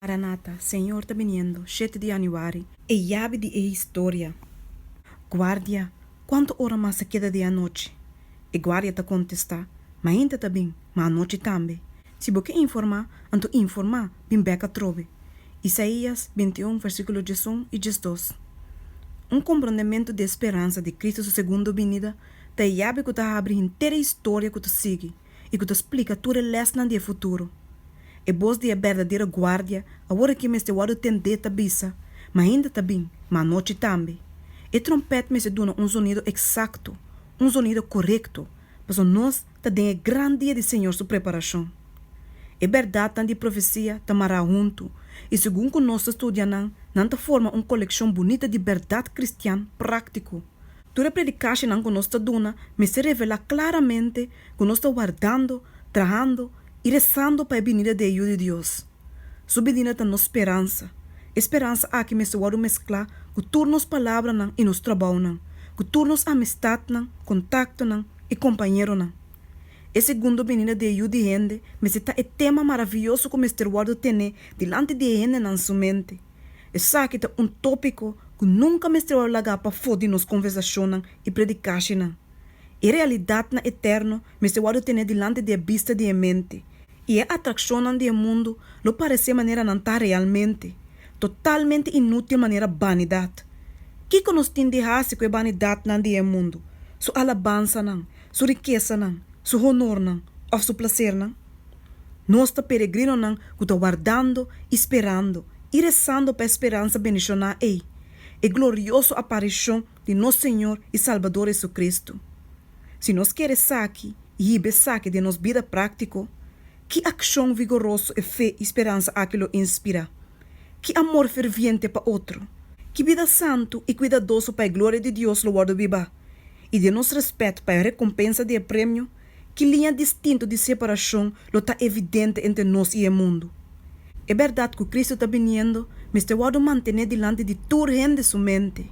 Maranata, Senhor está vindo, 7 de januário, e llave de história. Guardia, quanto hora mais queda de a noite? E guardia está contestar, mas ainda está bem, mas a noite também. Se você informar, então informar, bem beca trove. Isaías 21, versículo 11 e 12. Compreendimento de esperança de Cristo sua segunda vinda, da llave que está abre inteira história que tu sigue e que tu explica tudo o lesson do futuro. E voz de a verdadeira guardia, agora que me estou a tender a bisa, mas ainda está bem, mas a noite também. E trompete me se dá sonido exacto, sonido correto, mas nós está dando grande dia de Senhor sua preparação. É verdade, tanto de profecia, tamará junto, e segundo nós estudamos, não forma coleção bonita de verdade cristã prático. Toda predicação que nós estamos me se revela claramente que nós estamos guardando, trabalhando e rezando para a venida de ajuda de Deus. Sua venida está na esperança. Esperança aqui me se pode mesclar com turnos palavras e nos trabalhos, com turnos amistade, contato e companheiro. E segundo venida de ajuda de gente, me se está o tema maravilhoso que me se pode ter delante de gente na sua mente. Esse aqui é tópico que nunca me se pode largar para foder nos conversações e predicações. E realidade na eterno me se pode ter delante de a vista de a mente. E a atração do mundo lo parece maneira não está realmente. Totalmente inútil maneira vanidade. Que nós temos de fazer com a vanidade do mundo? Sua alabança, sua riqueza, seu honor, ou seu prazer. Nós está peregrino que está guardando, esperando e rezando para a esperança bendicionar e glorioso aparição de nosso Senhor e Salvador Jesus Cristo. Se nós queremos saque e saque de nossa vida prática, que ação vigorosa e fé e esperança aquilo inspira? Que amor ferviente para outro? Que vida santo e cuidadoso para a glória de Deus lo guarda viva? E de nosso respeito para a recompensa de prêmio? Que linha distinta de separação lo está evidente entre nós e o mundo? É verdade que Cristo está vindo, mas te guarda manter delante de toda gente sua mente.